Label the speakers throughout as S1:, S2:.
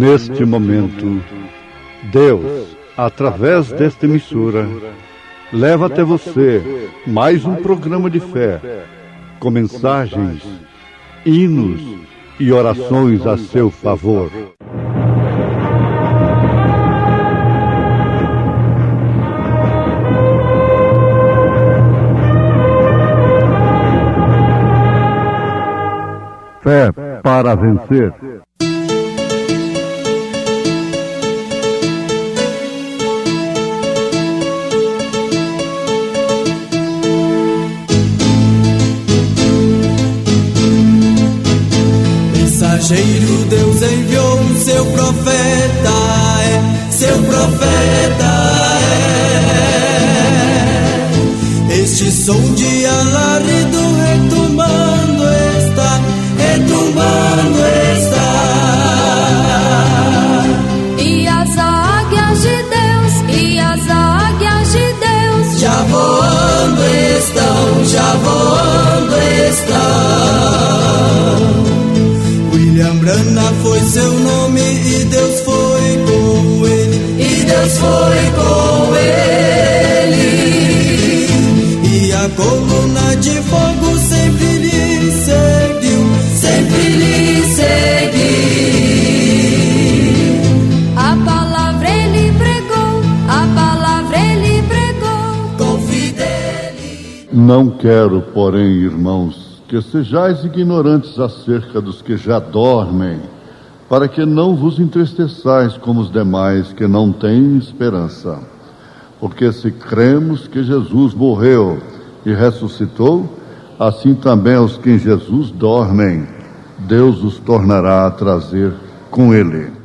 S1: Neste momento, Deus, através desta emissora, leva até você mais um programa de fé, com mensagens, hinos e orações a seu favor. Fé para vencer.
S2: Mensageiro, Deus enviou seu profeta, seu profeta é. Este som de alarido retumbando está, retumbando está.
S3: E as águias de Deus, e as águias de Deus,
S2: já voando estão, já voando estão. William Branham foi seu nome e Deus foi com ele, e Deus foi com ele. E a coluna de fogo sempre lhe seguiu, sempre lhe seguiu.
S3: a palavra ele pregou, a palavra ele pregou,
S2: com fidelidade.
S1: Não quero, porém, irmãos, que sejais ignorantes acerca dos que já dormem, para que não vos entristeçais como os demais que não têm esperança. Porque se cremos que Jesus morreu e ressuscitou, assim também os que em Jesus dormem, Deus os tornará a trazer com ele.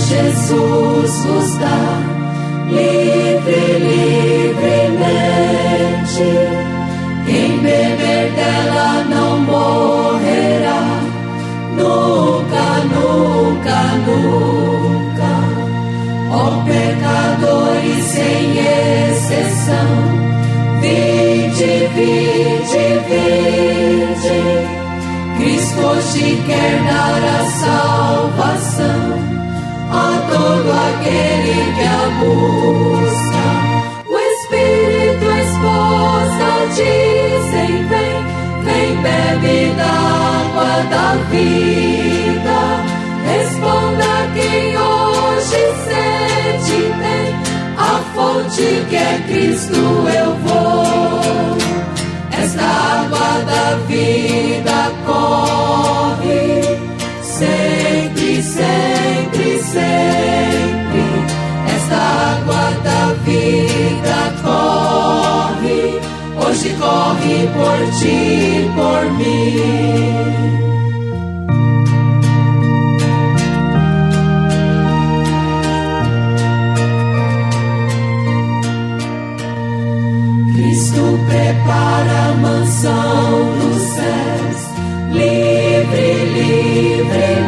S3: Jesus vos dá, livre, livremente. Quem beber dela não morrerá, nunca, nunca, nunca. Ó pecadores sem exceção, vinde, vinde, vinde. Cristo hoje quer dar a salvação a todo aquele que a busca. O Espírito, a esposa dizem: vem, vem, bebe da água da vida. Responda quem hoje sede tem, a fonte que é Cristo eu vou. Esta água da vida corre sempre, sempre, sempre. Esta água da vida corre, hoje corre por ti, por mim. Cristo prepara a mansão nos céus, livre, livremente,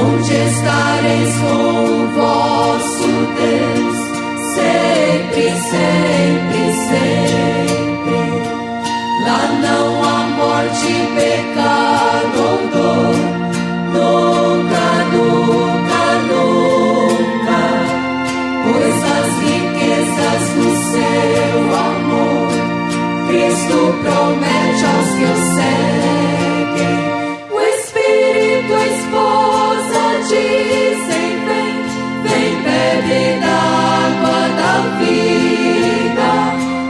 S3: onde estareis com o vosso Deus, sempre, sempre, sempre. Lá não há morte, pecado ou dor, nunca, nunca, nunca, pois as riquezas do seu amor Cristo promete aos que o seguem. O Espírito, a esposa dizem: vem, vem, bebe da água da vida.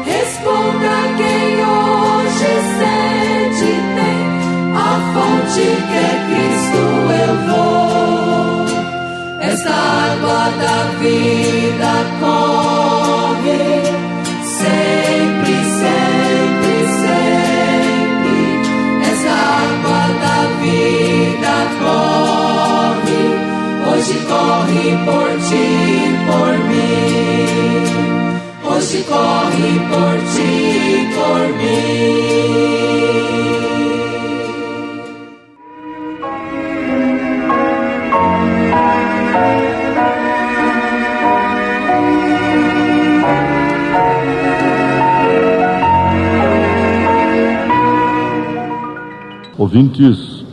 S3: Responda quem hoje sede tem, a fonte que é Cristo eu vou. Esta água da vida corre sempre, sempre, sempre. Essa água da vida corre, hoje corre por ti, por mim. Hoje corre por ti, por mim.
S1: Ouvintes,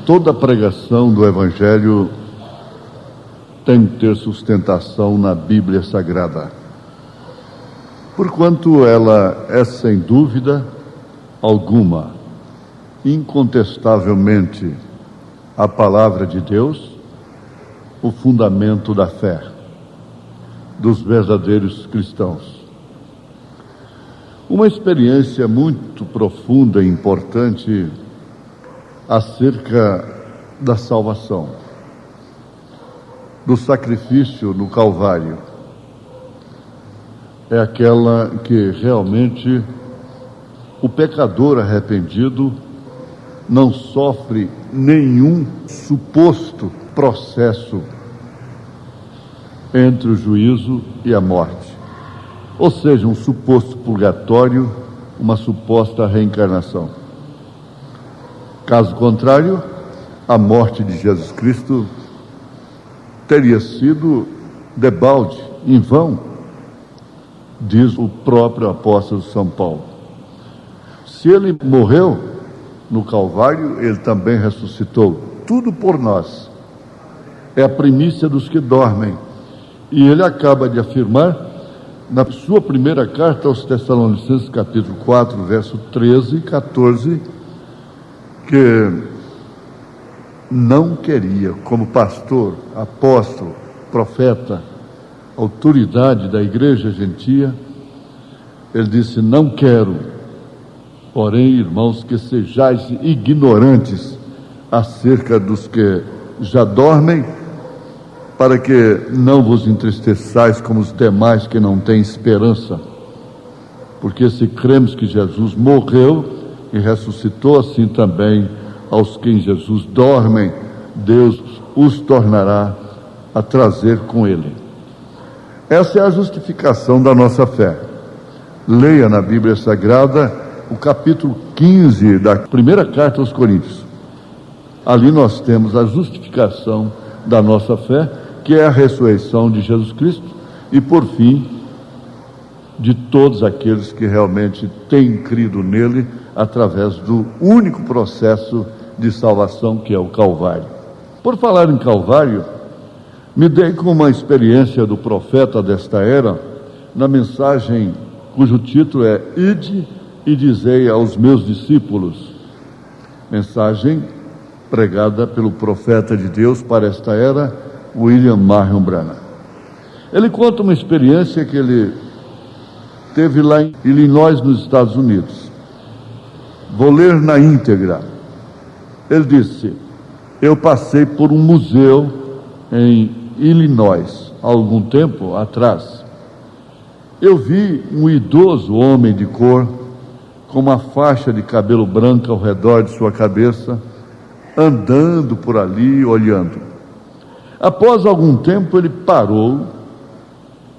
S1: toda pregação do Evangelho tem que ter sustentação na Bíblia Sagrada, porquanto ela é, sem dúvida alguma, incontestavelmente a palavra de Deus, o fundamento da fé dos verdadeiros cristãos. Uma experiência muito profunda e importante acerca da salvação, do sacrifício no Calvário, é aquela que realmente o pecador arrependido não sofre nenhum suposto processo entre o juízo e a morte, ou seja, um suposto purgatório, uma suposta reencarnação. Caso contrário, a morte de Jesus Cristo teria sido debalde, em vão, diz o próprio apóstolo São Paulo. Se ele morreu no Calvário, ele também ressuscitou, tudo por nós. É a primícia dos que dormem. E ele acaba de afirmar, na sua primeira carta aos Tessalonicenses, capítulo 4, verso 13 e 14, que não queria, como pastor, apóstolo, profeta, autoridade da igreja gentia, ele disse: não quero, porém, irmãos, que sejais ignorantes acerca dos que já dormem, para que não vos entristeçais como os demais que não têm esperança. Porque se cremos que Jesus morreu e ressuscitou, assim também aos que em Jesus dormem, Deus os tornará a trazer com ele. Essa é a justificação da nossa fé. Leia na Bíblia Sagrada o capítulo 15 da primeira carta aos Coríntios. Ali nós temos a justificação da nossa fé, que é a ressurreição de Jesus Cristo, e por fim, de todos aqueles que realmente têm crido nele, através do único processo de salvação, que é o Calvário. Por falar em Calvário, me dei com uma experiência do profeta desta era, na mensagem cujo título é Ide e dizei aos meus discípulos, mensagem pregada pelo profeta de Deus para esta era, William Marion Branham. Ele conta uma experiência que ele teve lá em Illinois, nos Estados Unidos. Vou ler na íntegra. Ele disse: eu passei por um museu em Illinois, há algum tempo atrás. Eu vi um idoso homem de cor, com uma faixa de cabelo branco ao redor de sua cabeça, andando por ali, olhando. Após algum tempo ele parou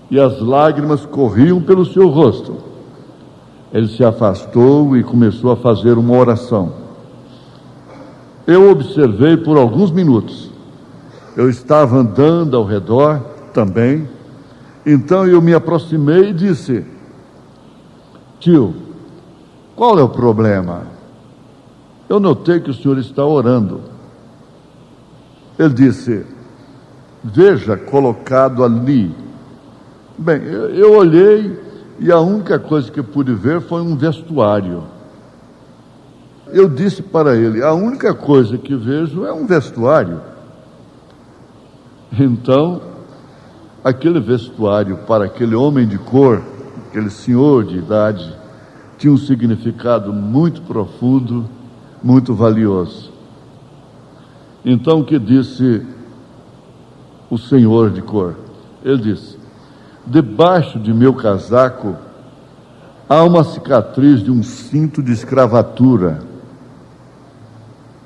S1: e as lágrimas corriam pelo seu rosto. Ele se afastou e começou a fazer uma oração. Eu observei por alguns minutos. Eu estava andando ao redor também. Então eu me aproximei e disse: tio, qual é o problema? Eu notei que o senhor está orando. Ele disse: veja, colocado ali. Bem, eu olhei e a única coisa que eu pude ver foi um vestuário. Eu disse para ele: a única coisa que vejo é um vestuário. Então, aquele vestuário para aquele homem de cor, aquele senhor de idade, tinha um significado muito profundo, muito valioso. Então, o que disse o senhor de cor? Ele disse: debaixo de meu casaco há uma cicatriz de um cinto de escravatura.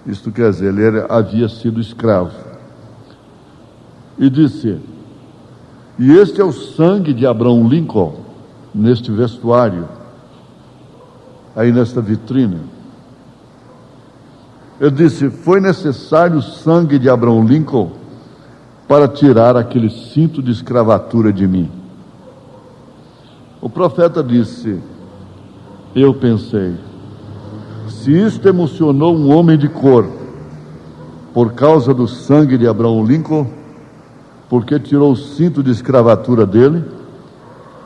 S1: Isto quer dizer, ele havia sido escravo. E disse: e este é o sangue de Abraham Lincoln, neste vestuário, aí nesta vitrine. Ele disse: foi necessário o sangue de Abraham Lincoln para tirar aquele cinto de escravatura de mim. O profeta disse: eu pensei, Se isto emocionou um homem de cor por causa do sangue de Abraham Lincoln, porque tirou o cinto de escravatura dele,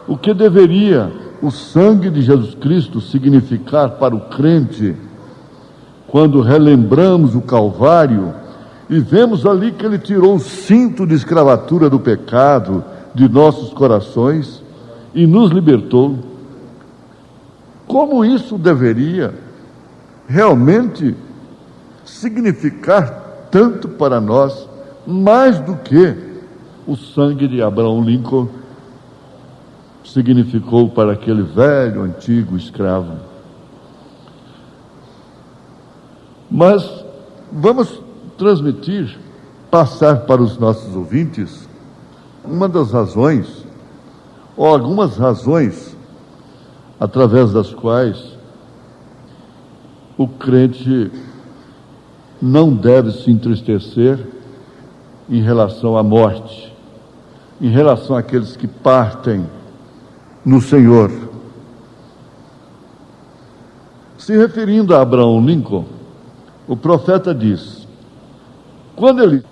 S1: o que deveria o sangue de Jesus Cristo significar para o crente quando relembramos o Calvário e vemos ali que ele tirou o cinto de escravatura do pecado de nossos corações e nos libertou? Como isso deveria realmente significar tanto para nós, mais do que o sangue de Abraham Lincoln significou para aquele velho, antigo escravo. Mas vamos transmitir, passar para os nossos ouvintes, uma das razões, ou algumas razões, através das quais o crente não deve se entristecer em relação à morte, em relação àqueles que partem no Senhor. Se referindo a Abraham Lincoln, o profeta diz: quando ele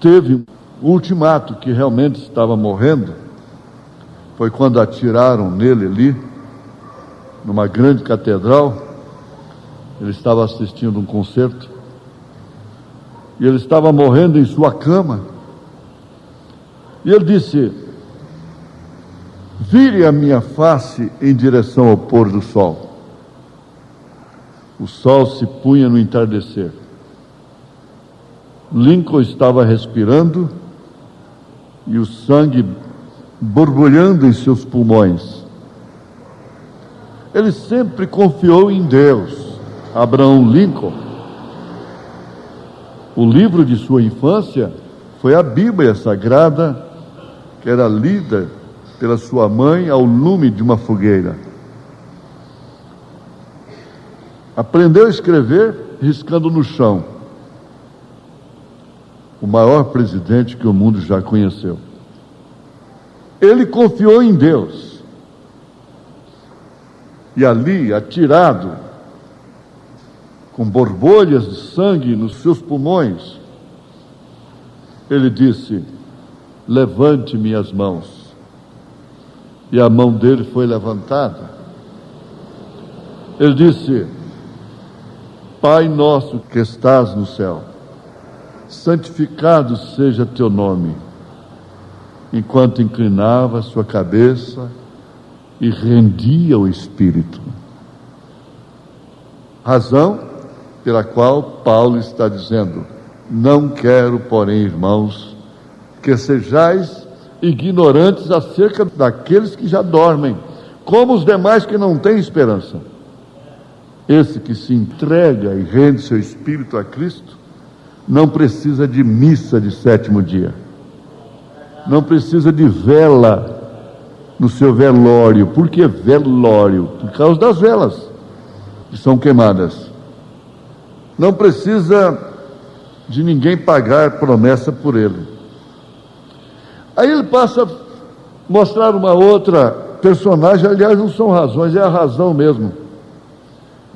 S1: teve o ultimato que realmente estava morrendo, foi quando atiraram nele ali, numa grande catedral. Ele estava assistindo um concerto, e ele estava morrendo em sua cama, e ele disse: vire a minha face em direção ao pôr do sol. O sol se punha no entardecer. Lincoln estava respirando e o sangue borbulhando em seus pulmões. Ele sempre confiou em Deus. Abraham Lincoln, o livro de sua infância foi a Bíblia Sagrada, que era lida pela sua mãe ao lume de uma fogueira. Aprendeu a escrever riscando no chão. O maior presidente que o mundo já conheceu. Ele confiou em Deus. E ali, atirado, com borbolhas de sangue nos seus pulmões, ele disse: levante-me as mãos. E a mão dele foi levantada. Ele disse: Pai nosso que estás no céu, santificado seja teu nome. Enquanto inclinava sua cabeça e rendia o espírito. Razão pela qual Paulo está dizendo: não quero, porém, irmãos, que sejais ignorantes acerca daqueles que já dormem, como os demais que não têm esperança. Esse que se entrega e rende seu espírito a Cristo, não precisa de missa de sétimo dia, não precisa de vela no seu velório. Por que velório? Por causa das velas que são queimadas. Não precisa de ninguém pagar promessa por ele. Aí ele passa a mostrar uma outra personagem. Aliás, não são razões, é a razão mesmo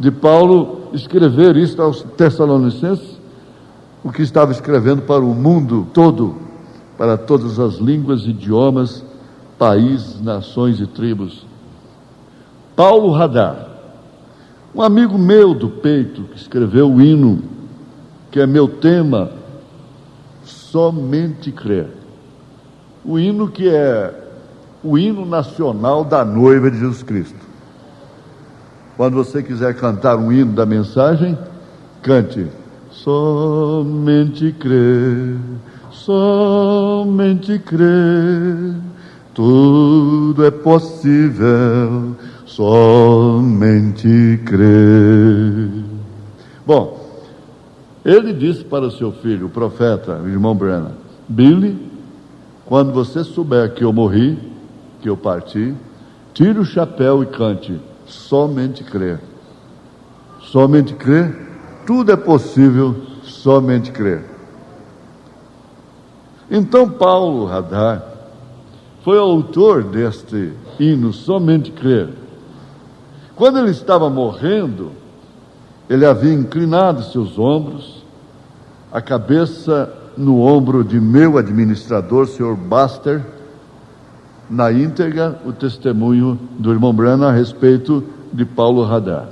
S1: de Paulo escrever isso aos Tessalonicenses, o que estava escrevendo para o mundo todo, para todas as línguas, idiomas, países, nações e tribos. Paulo Radar, um amigo meu do peito, que escreveu o hino, que é meu tema, Somente Crer. O hino que é o hino nacional da noiva de Jesus Cristo. Quando você quiser cantar um hino da mensagem, cante: somente crer, somente crer, tudo é possível, somente crer. Bom, ele disse para o seu filho, o profeta, o irmão Branham: Billy, quando você souber que eu morri, que eu parti, tire o chapéu e cante: somente crer. Somente crer, tudo é possível, somente crer. Então Paulo Radar foi autor deste hino, Somente Crer. Quando ele estava morrendo, Ele havia inclinado seus ombros, a cabeça no ombro de meu administrador, Sr. Buster, na íntegra o testemunho do irmão Branham a respeito de Paulo Hadar.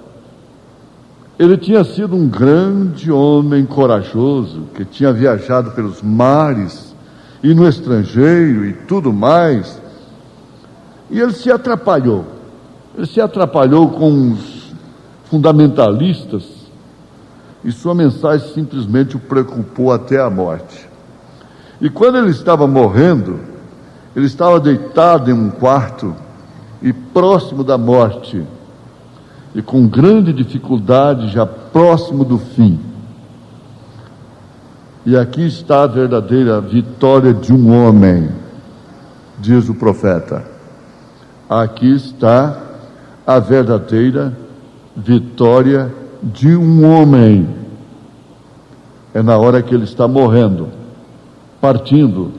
S1: Ele tinha sido um grande homem corajoso, que tinha viajado pelos mares e no estrangeiro e tudo mais, e ele se atrapalhou. Ele se atrapalhou com os fundamentalistas, e sua mensagem simplesmente o preocupou até a morte. E quando ele estava morrendo, ele estava deitado em um quarto e próximo da morte, e com grande dificuldade, já próximo do fim. E aqui está a verdadeira vitória de um homem, diz o profeta. Aqui está a verdadeira vitória de um homem. É na hora que ele está morrendo, partindo,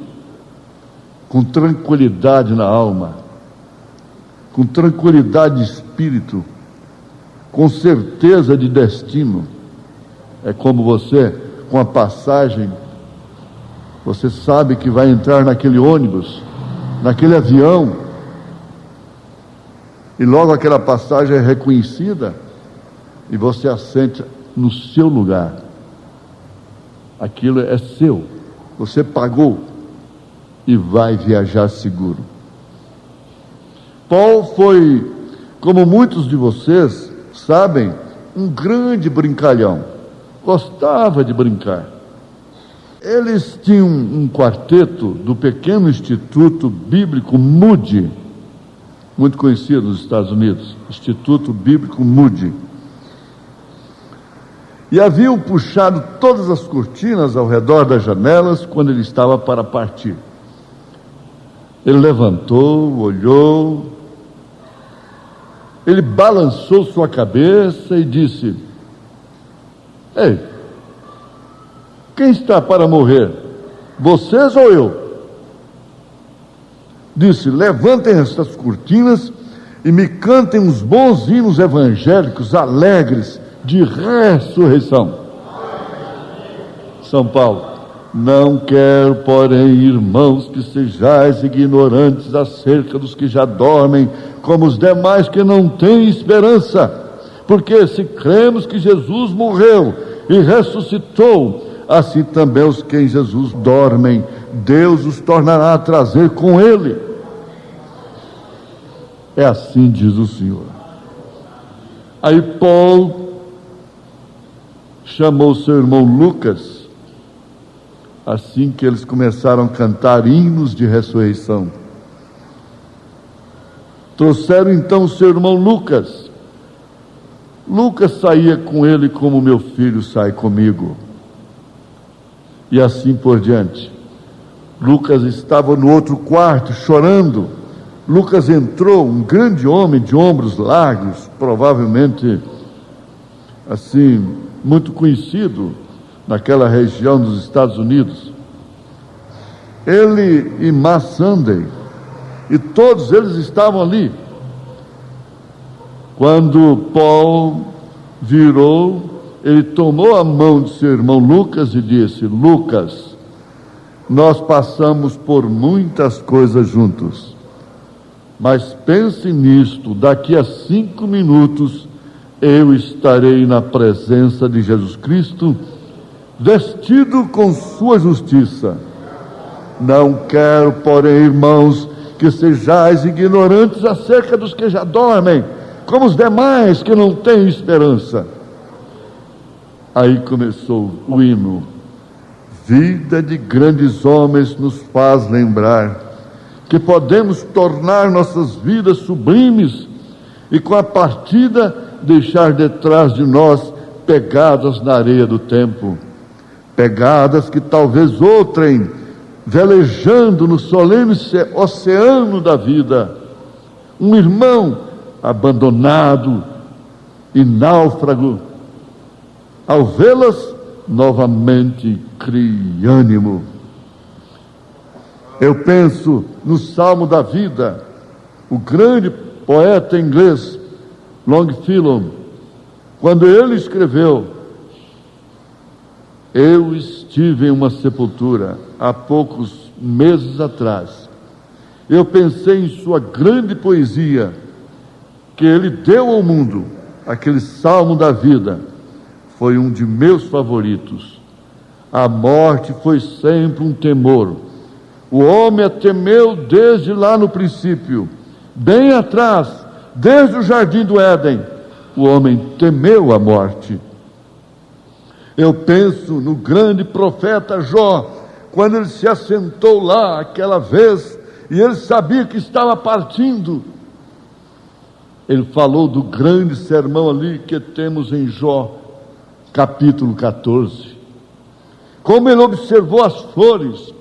S1: com tranquilidade na alma, com tranquilidade de espírito, com certeza de destino. É como você, com a passagem, você sabe que vai entrar naquele ônibus, naquele avião, e logo aquela passagem é reconhecida, e você assenta no seu lugar. Aquilo é seu, você pagou, e vai viajar seguro. Paulo foi, como muitos de vocês sabem, um grande brincalhão, gostava de brincar. Eles tinham um quarteto do pequeno Instituto Bíblico Moody, muito conhecido nos Estados Unidos, Instituto Bíblico Moody. E haviam puxado todas as cortinas ao redor das janelas quando ele estava para partir. Ele levantou, olhou, ele balançou sua cabeça e disse: ei, quem está para morrer? Vocês ou eu? Disse: levantem estas cortinas e me cantem uns bons hinos evangélicos alegres de ressurreição. São Paulo: não quero, porém, irmãos, que sejais ignorantes acerca dos que já dormem, como os demais que não têm esperança. Porque se cremos que Jesus morreu e ressuscitou, assim também os que em Jesus dormem, Deus os tornará a trazer com Ele. É assim diz o Senhor. Aí Paulo chamou seu irmão Lucas, assim que eles começaram a cantar hinos de ressurreição. Trouxeram então o seu irmão Lucas. Lucas saía com ele como meu filho sai comigo. E assim por diante. Lucas estava no outro quarto chorando. Lucas entrou, um grande homem de ombros largos, provavelmente assim, muito conhecido naquela região dos Estados Unidos. Ele e Ma Sunday, e todos eles estavam ali. Quando Paulo virou, ele tomou a mão de seu irmão Lucas e disse: Lucas, nós passamos por muitas coisas juntos, mas pense nisto, daqui a 5 minutos eu estarei na presença de Jesus Cristo, vestido com sua justiça. Não quero, porém, irmãos, que sejais ignorantes acerca dos que já dormem, como os demais que não têm esperança. Aí começou o hino. Vida de grandes homens nos faz lembrar que podemos tornar nossas vidas sublimes e com a partida deixar detrás de nós pegadas na areia do tempo, pegadas que talvez outrem, velejando no solene oceano da vida, um irmão abandonado e náufrago, ao vê-las novamente crie ânimo. Eu penso no Salmo da Vida, o grande poeta inglês Longfellow, Quando ele escreveu: eu estive em uma sepultura há poucos meses atrás, eu pensei em sua grande poesia, que ele deu ao mundo, aquele salmo da vida, foi um de meus favoritos. A morte foi sempre um temor. O homem a temeu desde lá no princípio, bem atrás, desde o jardim do Éden, o homem temeu a morte. Eu penso no grande profeta Jó, quando ele se assentou lá aquela vez, e ele sabia que estava partindo. Ele falou do grande sermão ali que temos em Jó, capítulo 14. Como ele observou as flores,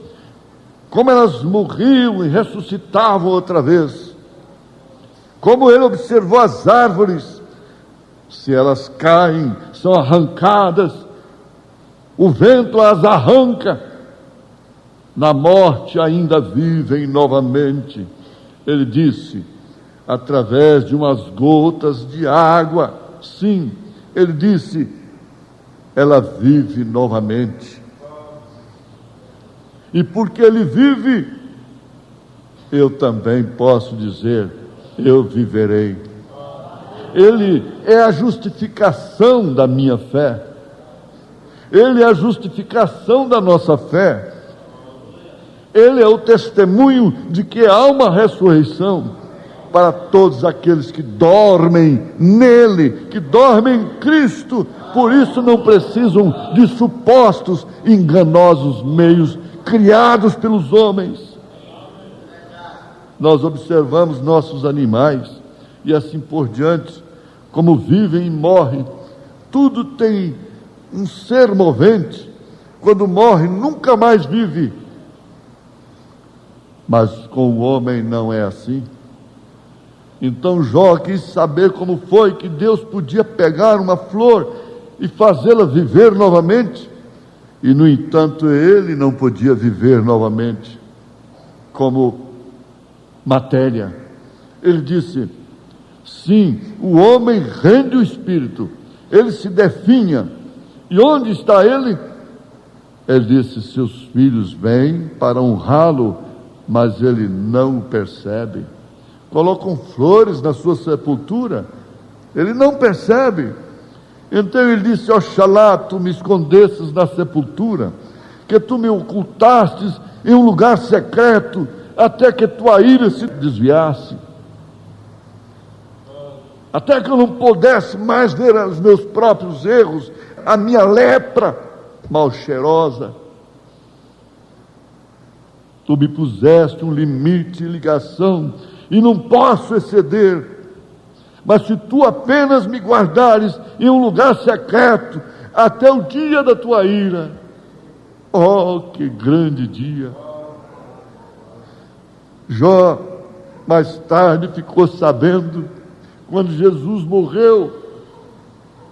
S1: como elas morriam e ressuscitavam outra vez. Como ele observou as árvores, se elas caem, são arrancadas, o vento as arranca, na morte ainda vivem novamente. Ele disse: através de umas gotas de água, sim, ele disse, ela vive novamente. E porque ele vive, eu também posso dizer, eu viverei. Ele é a justificação da minha fé. Ele é a justificação da nossa fé. Ele é o testemunho de que há uma ressurreição para todos aqueles que dormem nele, que dormem em Cristo. Por isso não precisam de supostos enganosos meios criados pelos homens. Nós observamos nossos animais e assim por diante, como vivem e morrem. Tudo tem um ser movente. Quando morre, nunca mais vive. Mas com o homem não é assim. Então Jó quis saber como foi que Deus podia pegar uma flor e fazê-la viver novamente. E no entanto ele não podia viver novamente como matéria. Ele disse: sim, o homem rende o espírito, ele se definha. E onde está ele? Ele disse: seus filhos vêm para honrá-lo, mas ele não o percebe. Colocam flores na sua sepultura, ele não percebe. Então ele disse: oxalá tu me escondesses na sepultura, que tu me ocultastes em um lugar secreto, até que tua ira se desviasse, até que eu não pudesse mais ver os meus próprios erros, a minha lepra mal cheirosa. Tu me puseste um limite e ligação, e não posso exceder. Mas se tu apenas me guardares em um lugar secreto, até o dia da tua ira, oh, que grande dia! Jó, mais tarde, ficou sabendo, quando Jesus morreu,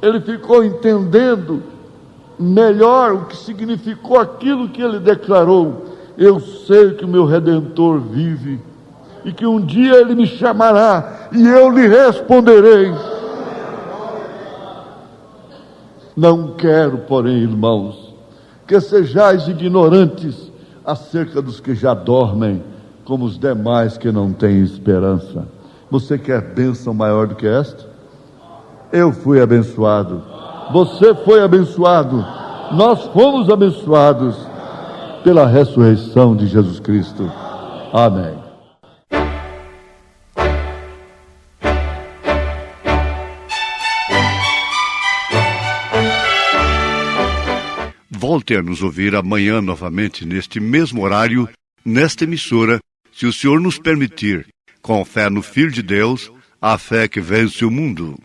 S1: ele ficou entendendo melhor o que significou aquilo que ele declarou: eu sei que o meu Redentor vive, e que um dia ele me chamará, e eu lhe responderei. Não quero, porém, irmãos, que sejais ignorantes acerca dos que já dormem, como os demais que não têm esperança. Você quer bênção maior do que esta? Eu fui abençoado, você foi abençoado, nós fomos abençoados pela ressurreição de Jesus Cristo. Amém.
S4: Volte a nos ouvir amanhã novamente, neste mesmo horário, nesta emissora, se o Senhor nos permitir, com fé no Filho de Deus, a fé que vence o mundo.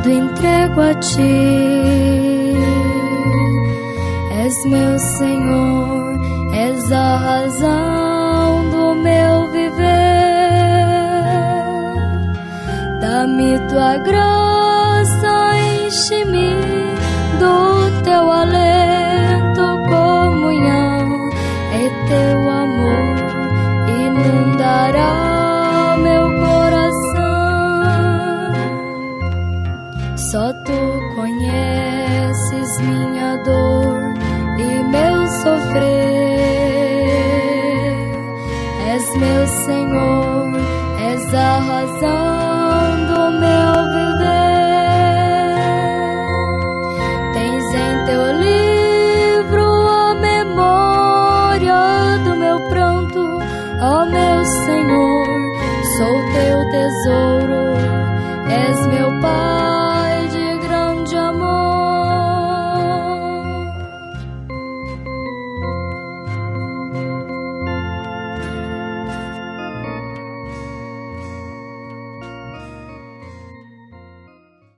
S3: tudo entrego a ti. És meu Senhor, és a razão do meu viver. Dá-me tua graça, enche-me do teu alento, comunhão é teu amor, inundará meu coração. Só tu conheces minha dor e meu sofrer. És meu Senhor, és a razão do meu viver. Tens em teu livro a memória do meu pranto, ó meu Senhor, sou teu tesouro.